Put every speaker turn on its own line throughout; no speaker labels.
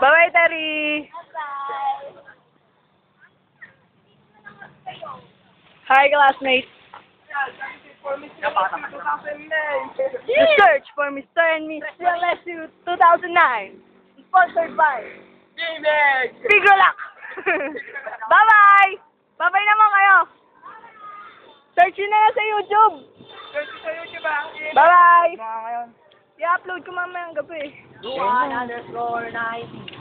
Bye-bye, Terry. Hi, classmates. The search for Mr. and Miss CLSU 2009. Sponsored by Tigrolac. Bye-bye. Bye-bye naman kayo. Search nyo na lang sa YouTube. Bye-bye. I-upload ko mamayang gabi.
Ruan_90.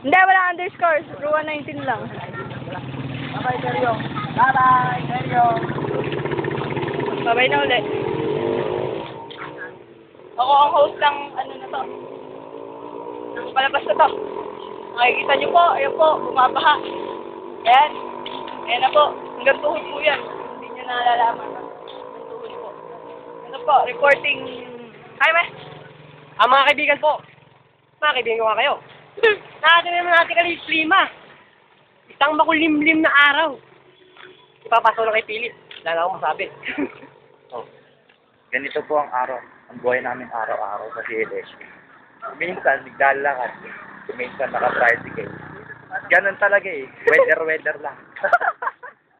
Hindi, wala underscores. Ruan 19 lang.
Bye-bye, Seryo. Bye-bye, Seryo.
Bye-bye na ulit. Ako ang host ng ano na to. Ng palabas na to. Makikita nyo po, ayan po, bumabaha. Ayan. Ayan na po. Hanggang tuhod po yan. Hindi nyo nalalaman. Hanggang tuhod po. Ano po, reporting. Hi, me.
Mga kaibigan po. Mga kaibigan ko nga kayo. Nakatinan naman natin kanina yung klima. Isang makulimlim na araw. Ipapasok na kay Philip. Wala na akong masabi.
Oh, ganito po ang araw. Ang buhay namin araw-araw sa CLSU. Minsan, naglalakad. Minsan, naka-tricycle. Ganun talaga eh. Weather lang.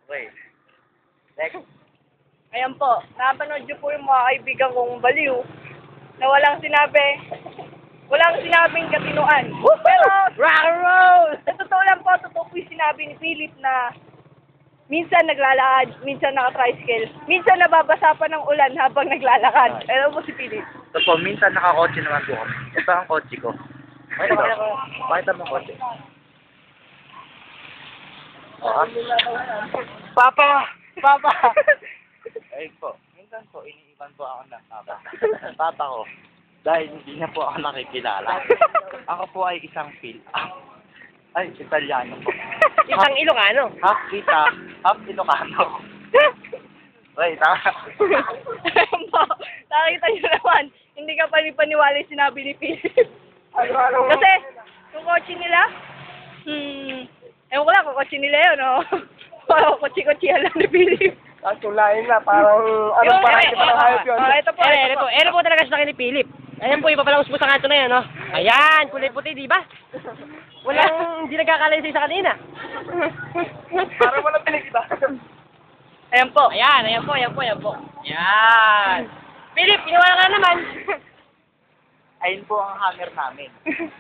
Okay. Next.
Ayan po. Napanood nyo po yung mga kaibigan kong baliw na walang sinabing katinuan. Pero,
Rock and roll!
sa totoo lang po, totoo po yung sinabi ni Philip na minsan naglalakad, minsan naka-tricycle, minsan nababasa pa ng ulan habang naglalakad. Alam mo si Philip?
So po, minsan nakakotse naman po kami. Ito ang kotse ko. Pakita mo ang kotse.
Papa!
Ayun po. Minsan po, iniiwan po ako ng papa ko. Dahil hindi niya po ako nakikilala. Ako po ay isang Ay, Italiano po.
Isang Ilocano.
Half kita, half Ilocano. Wait,
Ayan po, nakita nyo naman, hindi ka panipaniwala yung sinabi ni Philip. Kasi, yung kotse nila, ewan ko lang kung kotse nila yun, no? Kotse-kotsehan lang ni Philip.
Kasulain na, parang hayop yun.
Ito po.
Ito po talaga sa akin ni Philip. Ayan po, ipapalaos po sa kanto na yan, no? Ayan, kulay puti, di ba? Walang, hindi nagkakalay sa isa kanina.
Parang walang pinag-iba.
Ayan po.
Ayan po. Ayan. Philip, pinawalan ka na naman.
Ayun po ang hammer namin.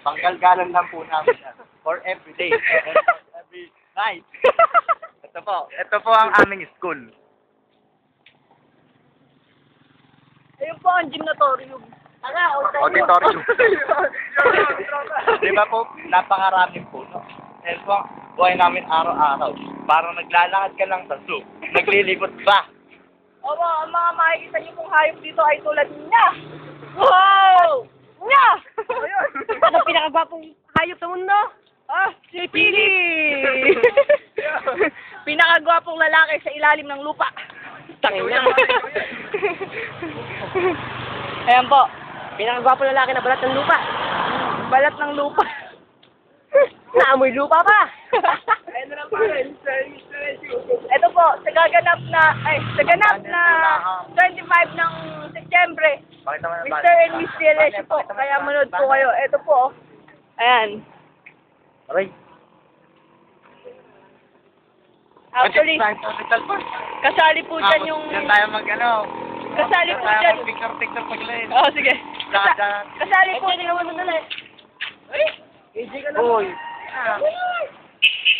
Panggalgalan lang po namin yan. For every day. Every night. Ito po ang aming school.
Ayun po ang gymnatorium.
Auditorium. Di ba po, napakaraming puno. Yan po ang buhay namin araw-araw. Parang naglalakad ka lang sa zoo. Naglilibot ba?
Opo, ang mga makikita niyo pong hayop dito ay tulad niya. Wow! Niya! Ayun.
Ano pinakagwapong hayop sa mundo?
Si Philip! Pinakagwapong lalaki sa ilalim ng lupa.
Tangin na.
Ayan po.
Pinakagwapong lalaki na balat ng lupa.
Balat ng lupa.
Naamoy lupa pa.
Ito po, sa ganap na 25 ng Setyembre,
Pakita mo na
Mr. and Miss CLSU po. Kaya manood po kayo. Ito po. Ayan.
Aray.
Actually, kasali po dyan yung...
Diyan tayo mag-ano.
Kasali po dyan.
Picture paglayin.
Oo, sige. Kasali po dyan.
Uy.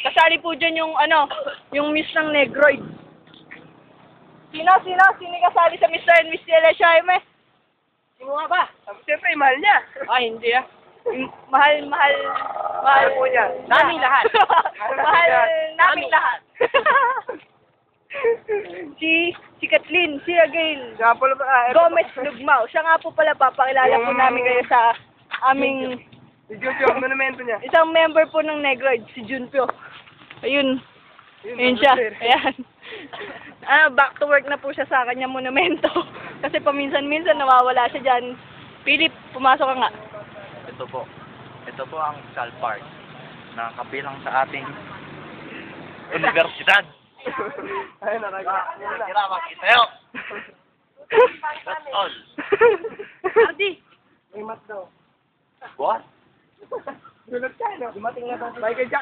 Kasali po dyan yung yung Miss ng Negroid. Sino kasali sa Mr. and Miss CLSU, Jaime?
Sino nga ba?
Siyempre, mahal niya.
Ay, hindi ah.
Mahal po niya.
Naming lahat.
Mahal naming lahat. si Kathleen, si Agail, Gomez Lugmao. Siya nga po pala, papakilala po namin kayo sa aming...
Si Junpyo, ang monumento niya.
Isang member po ng Negroid, si Junpyo. Ayun. Ayun siya. Ayan. Back to work na po siya sa kanyang monumento. Kasi paminsan-minsan nawawala siya dyan. Philip, pumasok ka nga.
Ito po ang Sal Park na kabilang sa ating universidad.
Ay,
Tira, makita yun. That's all.
Ardi!
May mat daw.
What?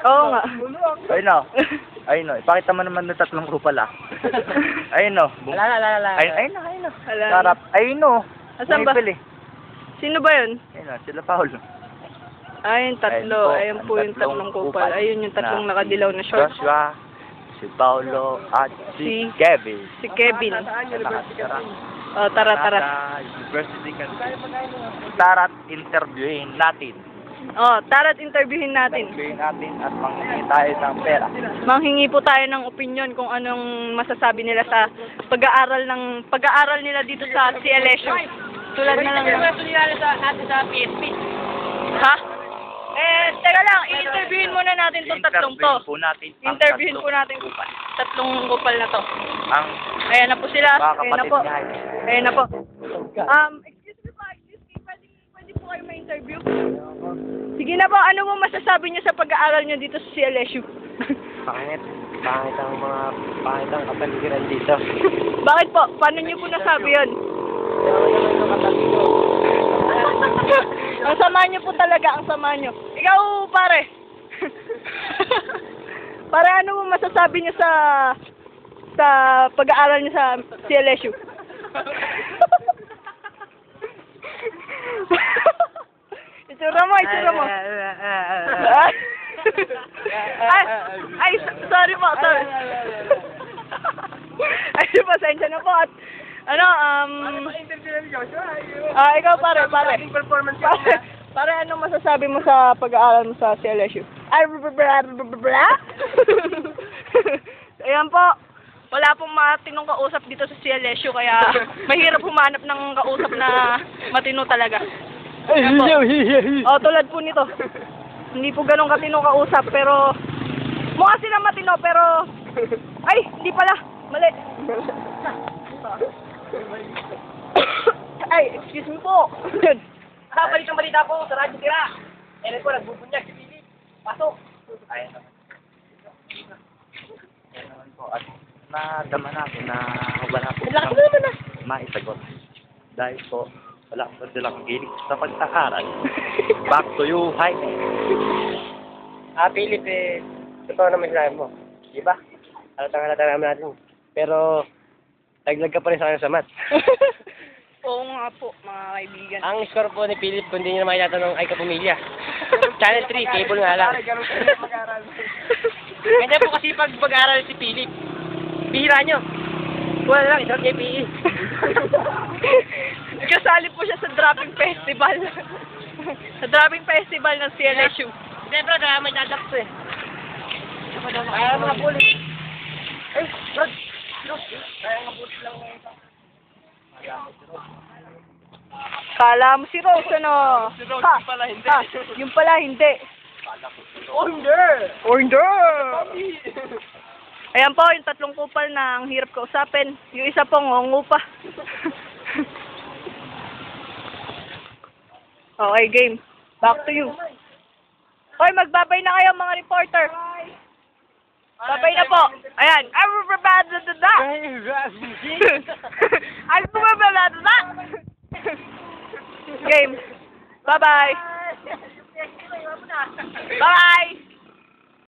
Oo nga.
Ayun o. Ipakita mo naman ng tatlong kupal ah. Ayun o.
Wala.
Ayun o.
Hala.
Sarap. Ayun o.
Asan ba?
Bumipili.
Sino ba yun?
Ayun o. Sila Paolo.
Ayun, tatlo. Ayun po yung tatlong kupal. Ayun yung tatlong nakadilaw na shorts.
Joshua, si Paolo, at si
Si-
Kevin.
Si Kevin.
Nakatira.
Oh, tara.
Nasa University Campus. Tara't interviewin natin.
Oh, tara't interviewin natin.
Interviewin natin at manghingi tayo ng pera.
Manghingi po tayo ng opinion kung anong masasabi nila sa pag-aaral nila dito sa CLSU. Tulad na lang.
natin sa PSP.
Ha? Teka lang, i-interviewin muna natin tong tatlong to.
Interviewin po natin ang
Interviewin po
tatlong
natin tatlong kupal na to.
Ang
Ayan na po sila.
mga
Ayan na
kapatid
po.
niya.
Ayan na po. Excuse me po, pwede po kayo ma-interview? Sige na po, ano mo masasabi niyo sa pag-aaral niyo dito sa CLSU?
Pangit ang kapaligiran dito.
Bakit po? Paano niyo po nasabi yun? Ang sama niyo po talaga, ang sama niyo. Ikaw, pare. Pare, ano mo masasabi niyo sa pag-aaral niyo sa CLSU? Itsura mo. Ay, sorry po, sorry. Ay, pasensya na po. At, ikaw pare. Pare, ano masasabi mo sa pag-aaral mo sa CLSU? Ay, ayan po. Wala pong matinong kausap dito sa CLSU, kaya mahirap humanap ng kausap na matino talaga. Ayan po. Tulad po nito. Hindi po ganun katinong kausap, pero mukha sila matino, pero ay, hindi pala. Mali. Ay, excuse me po.
Balik ang balita po sa Radyo Tira. Eren po, nagbubunyag si Philip. Pasok.
Ayun naman po. At nadama natin na wala po maisagot. Dahil po, wala po silang gilig sa pagtakaran. Back to you, Jaime.
Philip, totoo naman sinabi mo. Diba? Halata naman natin. Pero, taglag ka pa rin sa kanya sa math.
Oo nga po, mga kaibigan.
Ang score po ni Philip, kung hindi nyo naman natanong, ay kapamilya. Channel 3, cable nga lang. Ganyan po kasi pag mag-aaral si Philip. Bihira nyo. Wala lang, isang JPE.
Kasali po siya sa dropping festival. Sa dropping festival ng CLSU.
Siyempre, may dadak to eh. Kaya mga pulis. Ay, Rod. Kaya mga pulis lang ngayon.
Kala mo si Rose, ano?
Si Rose,
Ha?
yung pala hindi.
Ha? Yung pala hindi. Order! Ayan po, yung tatlong kupal na ang hirap kausapin. Yung isa po, ngongo pa. Okay, game. Back to you. Hoy, magbabay na kayo mga reporter. Babay na po. Ayan. Game. Bye-bye. Bye!